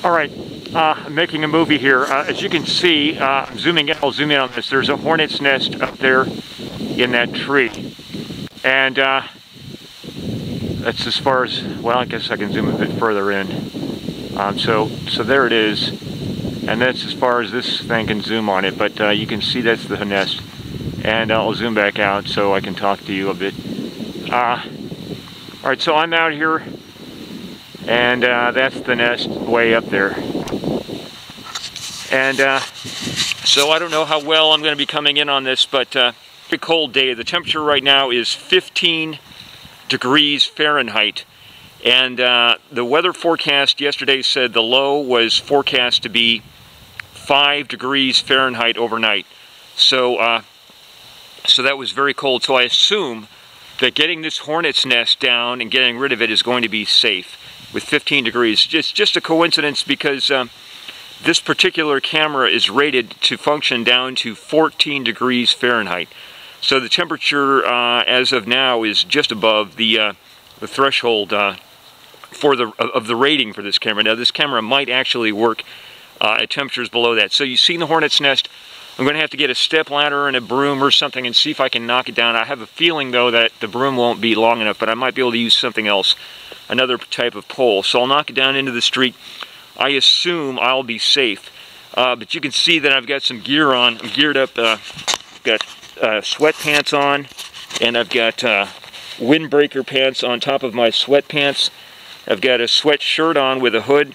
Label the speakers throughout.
Speaker 1: Alright, I'm making a movie here. As you can see, I'm zooming in, I'll zoom in on this. There's a hornet's nest up there in that tree. And that's as far as, well, I guess I can zoom a bit further in. So there it is. And that's as far as this thing can zoom on it. But you can see that's the nest. And I'll zoom back out so I can talk to you a bit. Alright, so I'm out here. And that's the nest way up there. And so I don't know how well I'm going to be coming in on this, but very cold day. The temperature right now is 15 degrees Fahrenheit. And the weather forecast yesterday said the low was forecast to be 5 degrees Fahrenheit overnight. So, so that was very cold. So I assume that getting this hornet's nest down and getting rid of it is going to be safe with 15 degrees. It's just a coincidence because this particular camera is rated to function down to 14 degrees Fahrenheit. So the temperature as of now is just above the threshold of the rating for this camera. Now this camera might actually work at temperatures below that. So you've seen the hornet's nest. I'm going to have to get a step ladder and a broom or something and see if I can knock it down. I have a feeling though that the broom won't be long enough, but I might be able to use something else, another type of pole. So I'll knock it down into the street. I assume I'll be safe. But you can see that I've got some gear on. I'm geared up. Got sweatpants on, and I've got windbreaker pants on top of my sweatpants. I've got a sweatshirt on with a hood,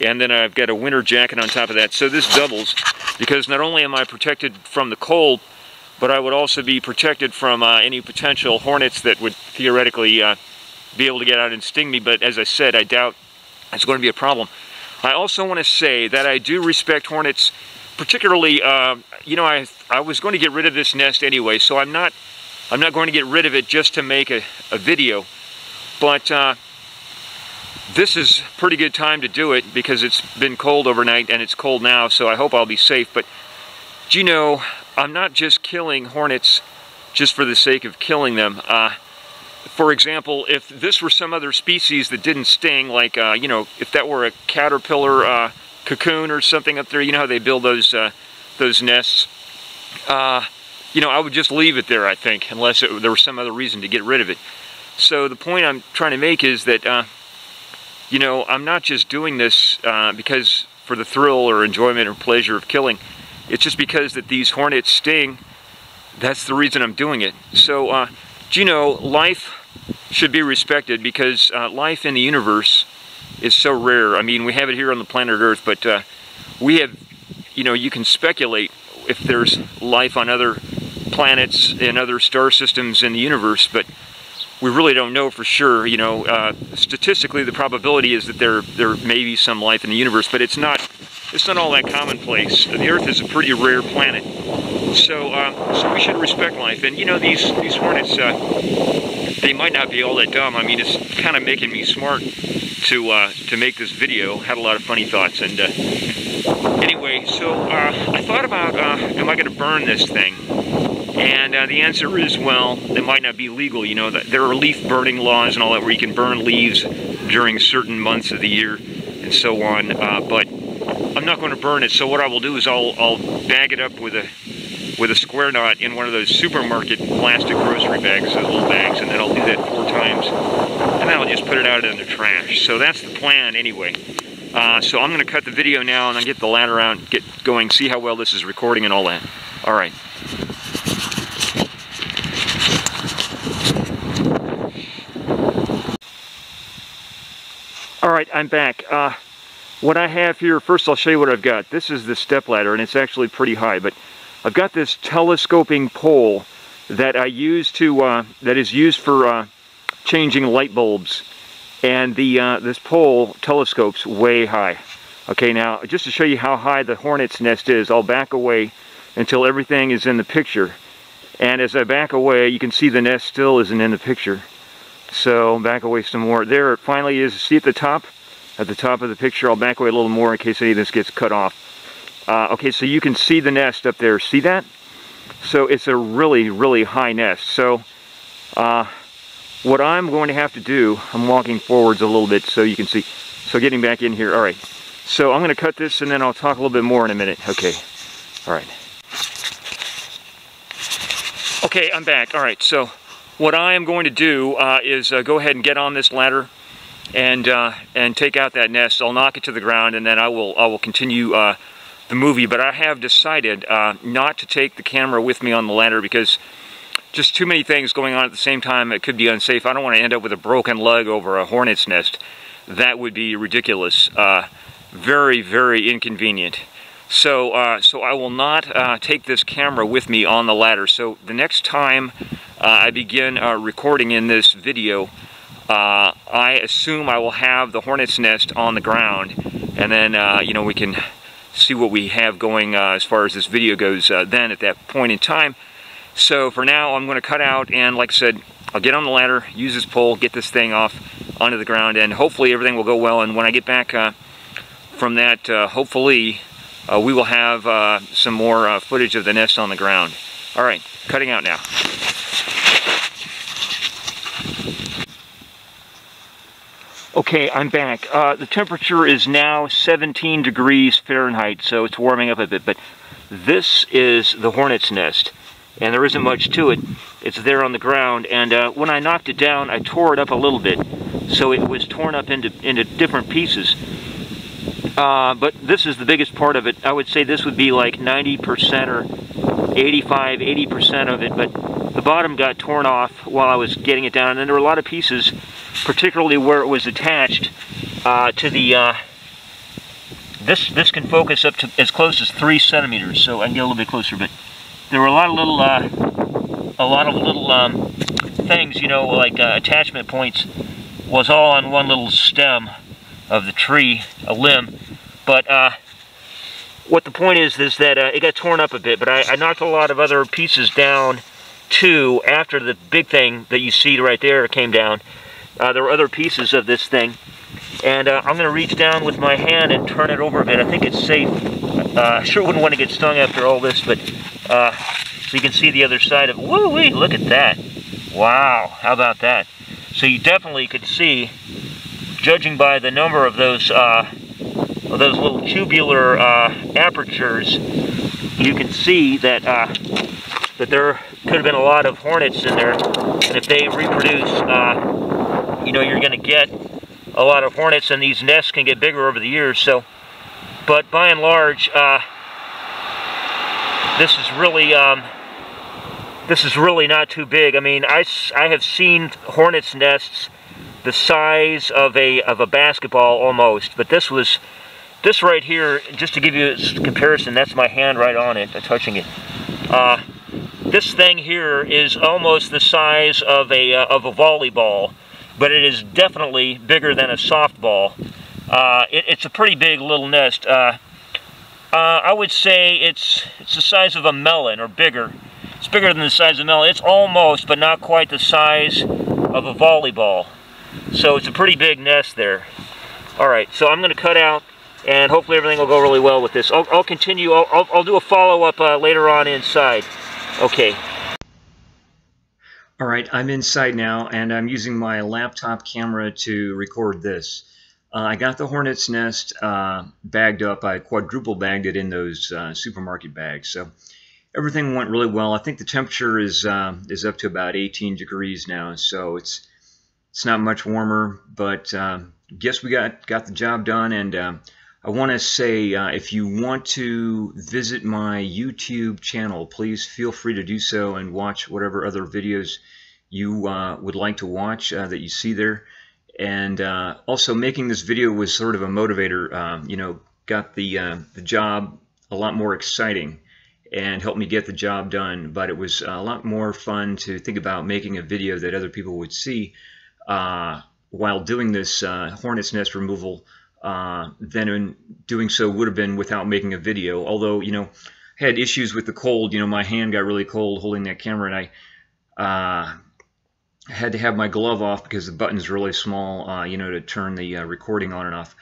Speaker 1: and then I've got a winter jacket on top of that. So this doubles, because not only am I protected from the cold, but I would also be protected from any potential hornets that would theoretically be able to get out and sting me. But as I said, I doubt it's going to be a problem. I also want to say that I do respect hornets, particularly, you know, I was going to get rid of this nest anyway, so I'm not going to get rid of it just to make a video. But this is a pretty good time to do it because it's been cold overnight and it's cold now, so I hope I'll be safe. But, you know, I'm not just killing hornets just for the sake of killing them. For example, if this were some other species that didn't sting, like, you know, if that were a caterpillar cocoon or something up there, you know how they build those nests, you know, I would just leave it there, I think, unless there was some other reason to get rid of it. So the point I'm trying to make is that, you know, I'm not just doing this because for the thrill or enjoyment or pleasure of killing. It's just because that these hornets sting. That's the reason I'm doing it. So, you know, life should be respected because life in the universe is so rare. I mean, we have it here on the planet Earth, but we have, you know, you can speculate if there's life on other planets and other star systems in the universe, but we really don't know for sure. You know, statistically, the probability is that there may be some life in the universe, but it's not all that commonplace. The Earth is a pretty rare planet, so so we should respect life. And you know, these hornets, they might not be all that dumb. I mean, it's kind of making me smart to make this video. Had a lot of funny thoughts, and anyway, so I thought about am I going to burn this thing? And the answer is, well, it might not be legal. You know, there are leaf burning laws and all that where you can burn leaves during certain months of the year and so on. But I'm not going to burn it. So what I will do is I'll bag it up with a square knot in one of those supermarket plastic grocery bags, those little bags, and then I'll do that 4 times, and then I'll just put it out in the trash. So that's the plan anyway. So I'm going to cut the video now and then get the ladder out, get going, see how well this is recording and all that. All right. All right, I'm back. What I have here, first I'll show you what I've got. This is the stepladder, and it's actually pretty high, but I've got this telescoping pole that I use to, that is used for changing light bulbs. And this pole telescopes way high. Okay, now, just to show you how high the hornet's nest is, I'll back away until everything is in the picture. And as I back away, you can see the nest still isn't in the picture. So, back away some more. There it finally is. See at the top? At the top of the picture, I'll back away a little more in case any of this gets cut off. Okay, so you can see the nest up there. See that? So it's a really, really high nest. So what I'm going to have to do, I'm walking forwards a little bit so you can see. So getting back in here, all right. So I'm going to cut this and then I'll talk a little bit more in a minute. Okay. All right. Okay, I'm back. All right, so what I am going to do is go ahead and get on this ladder and take out that nest. I'll knock it to the ground and then I will continue the movie. But I have decided not to take the camera with me on the ladder because just too many things going on at the same time. It could be unsafe. I don't want to end up with a broken leg over a hornet's nest. That would be ridiculous. Very, very inconvenient. So, so I will not take this camera with me on the ladder. So the next time I begin recording in this video, I assume I will have the hornet's nest on the ground, and then you know, we can see what we have going as far as this video goes then at that point in time. So for now, I'm going to cut out, and like I said, I'll get on the ladder, use this pole, get this thing off onto the ground, and hopefully everything will go well. And when I get back from that, hopefully we will have some more footage of the nest on the ground. All right, cutting out now. Okay, I'm back. The temperature is now 17 degrees Fahrenheit, so it's warming up a bit, but this is the hornet's nest, and there isn't much to it. It's there on the ground, and when I knocked it down, I tore it up a little bit, so it was torn up into different pieces. But this is the biggest part of it. I would say this would be like 90% or 80% of it, but the bottom got torn off while I was getting it down, and then there were a lot of pieces, particularly where it was attached to the, this can focus up to as close as 3 centimeters, so I can get a little bit closer, but there were a lot of little things, you know, like attachment points was all on one little stem of the tree, a limb. But what the point is that it got torn up a bit, but I knocked a lot of other pieces down too after the big thing that you see right there came down. There were other pieces of this thing, and I'm going to reach down with my hand and turn it over a bit. I think it's safe. I sure wouldn't want to get stung after all this, but so you can see the other side of it. Woo-wee, look at that. Wow, how about that? So you definitely could see, judging by the number of those little tubular apertures, you can see that that there could have been a lot of hornets in there, and if they reproduce, you know, you're going to get a lot of hornets, and these nests can get bigger over the years. So, but by and large, this is really not too big. I mean, I have seen hornets' nests the size of a basketball almost, but this right here, just to give you a comparison, that's my hand right on it, touching it. This thing here is almost the size of a volleyball, but it is definitely bigger than a softball. It's a pretty big little nest. I would say it's the size of a melon or bigger. It's bigger than the size of a melon. It's almost, but not quite the size of a volleyball. So it's a pretty big nest there. All right, so I'm going to cut out, and hopefully everything will go really well with this. I'll continue. I'll do a follow-up later on inside. Okay. All right, I'm inside now, and I'm using my laptop camera to record this. I got the hornet's nest bagged up. I quadruple bagged it in those supermarket bags. So everything went really well. I think the temperature is up to about 18 degrees now, so it's not much warmer, but guess we got the job done. And I want to say, if you want to visit my YouTube channel, please feel free to do so and watch whatever other videos you would like to watch that you see there. And also, making this video was sort of a motivator. You know, got the job a lot more exciting and helped me get the job done. But it was a lot more fun to think about making a video that other people would see while doing this hornet's nest removal than in doing so would have been without making a video. Although, you know, I had issues with the cold. You know, my hand got really cold holding that camera, and I had to have my glove off because the button's really small, you know, to turn the recording on and off.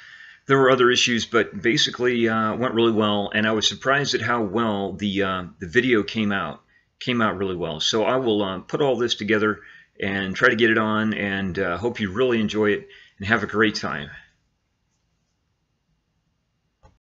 Speaker 1: There were other issues, but basically went really well, and I was surprised at how well the video came out. Came out really well. So I will put all this together and try to get it on, and hope you really enjoy it and have a great time.